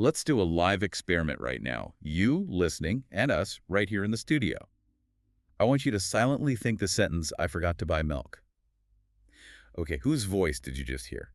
Let's do a live experiment right now. You listening and us right here in the studio. I want you to silently think the sentence, I forgot to buy milk. Okay, whose voice did you just hear?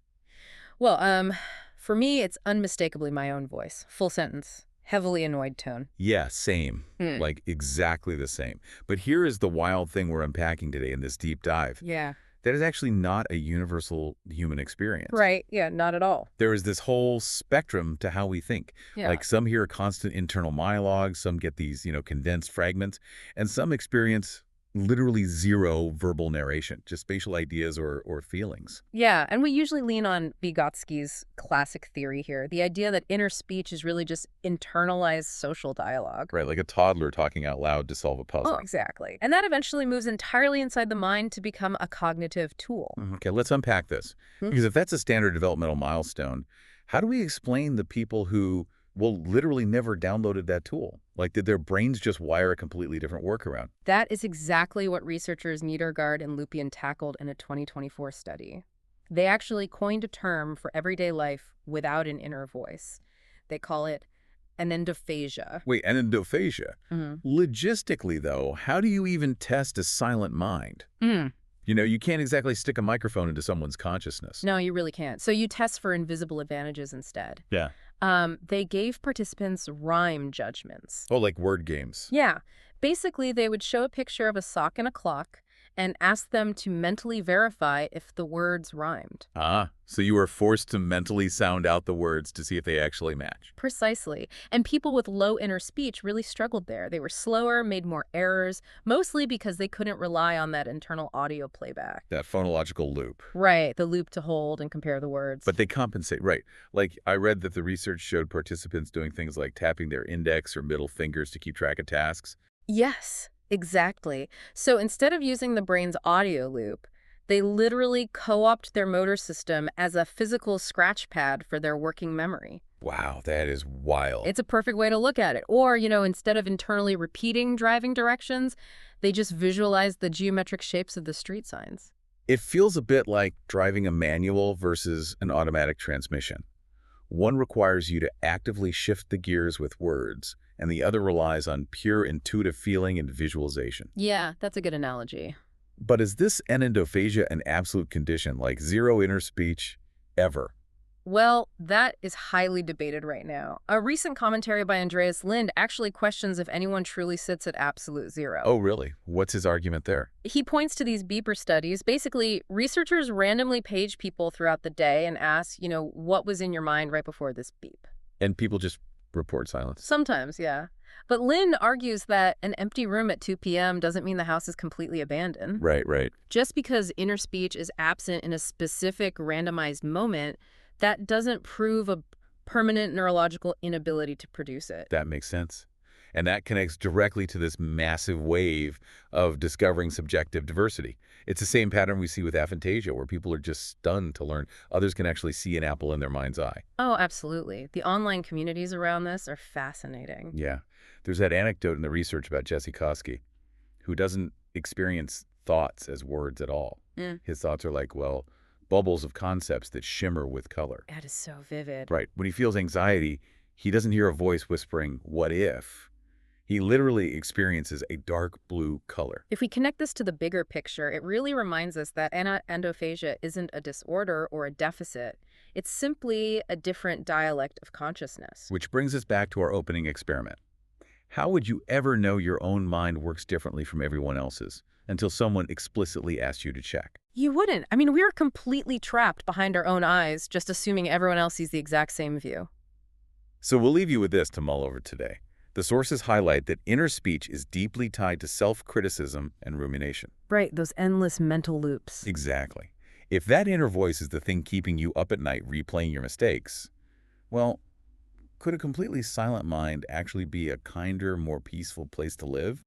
Well, for me, it's unmistakably my own voice. Full sentence. Heavily annoyed tone. Yeah, same. Hmm. Like exactly the same. But here is the wild thing we're unpacking today in this deep dive. Yeah. That is actually not a universal human experience. Right. Yeah, not at all. There is this whole spectrum to how we think. Yeah. Like some hear a constant internal monologue, some get these, condensed fragments, and some experience literally zero verbal narration, just spatial ideas or feelings. Yeah, and we usually lean on Vygotsky's classic theory here, the idea that inner speech is really just internalized social dialogue. Right, like a toddler talking out loud to solve a Oh, puzzle. exactly. And that eventually moves entirely inside the mind to become a cognitive tool. Okay, let's unpack this. Hmm? Because if that's a standard developmental milestone, how do we explain the people who, well, literally never downloaded that tool? Like, did their brains just wire a completely different workaround? That is exactly what researchers Niedergaard and Lupien tackled in a 2024 study. They actually coined a term for everyday life without an inner voice. They call it anendophasia. Wait, anendophasia. Mhm. Logistically, though, how do you even test a silent mind? Mm. You can't exactly stick a microphone into someone's consciousness. No, you really can't. So you test for invisible advantages instead. Yeah. They gave participants rhyme judgments. Oh, like word games. Yeah. Basically, they would show a picture of a sock and a clock and ask them to mentally verify if the words rhymed. Ah, so you were forced to mentally sound out the words to see if they actually match. Precisely. And people with low inner speech really struggled there. They were slower, made more errors, mostly because they couldn't rely on that internal audio playback. That phonological loop. Right, the loop to hold and compare the words. But they compensate, right. Like, I read that the research showed participants doing things like tapping their index or middle fingers to keep track of tasks. Yes, exactly. So instead of using the brain's audio loop, they literally co-opt their motor system as a physical scratch pad for their working memory. Wow, that is wild. It's a perfect way to look at it. Or, instead of internally repeating driving directions, they just visualize the geometric shapes of the street signs. It feels a bit like driving a manual versus an automatic transmission. One requires you to actively shift the gears with words, and the other relies on pure intuitive feeling and visualization. Yeah, that's a good analogy. But is this anendophasia an absolute condition, like zero inner speech, ever? Well, that is highly debated right now. A recent commentary by Andreas Lind actually questions if anyone truly sits at absolute zero. Oh, really? What's his argument there? He points to these beeper studies. Basically, researchers randomly page people throughout the day and ask, what was in your mind right before this beep? And people just report silence. Sometimes, yeah. But Lynn argues that an empty room at 2 p.m. doesn't mean the house is completely abandoned. Right, right. Just because inner speech is absent in a specific randomized moment, that doesn't prove a permanent neurological inability to produce it. That makes sense. And that connects directly to this massive wave of discovering subjective diversity. It's the same pattern we see with aphantasia, where people are just stunned to learn others can actually see an apple in their mind's eye. Oh, absolutely. The online communities around this are fascinating. Yeah. There's that anecdote in the research about Vygotsky, who doesn't experience thoughts as words at all. Mm. His thoughts are like, well, bubbles of concepts that shimmer with color. That is so vivid. Right. When he feels anxiety, he doesn't hear a voice whispering, what if? He literally experiences a dark blue color. If we connect this to the bigger picture, it really reminds us that anendophasia isn't a disorder or a deficit. It's simply a different dialect of consciousness. Which brings us back to our opening experiment. How would you ever know your own mind works differently from everyone else's until someone explicitly asks you to check? You wouldn't. I mean, we're completely trapped behind our own eyes, just assuming everyone else sees the exact same view. So we'll leave you with this to mull over today. The sources highlight that inner speech is deeply tied to self-criticism and rumination. Right, those endless mental loops. Exactly. If that inner voice is the thing keeping you up at night replaying your mistakes, well, could a completely silent mind actually be a kinder, more peaceful place to live?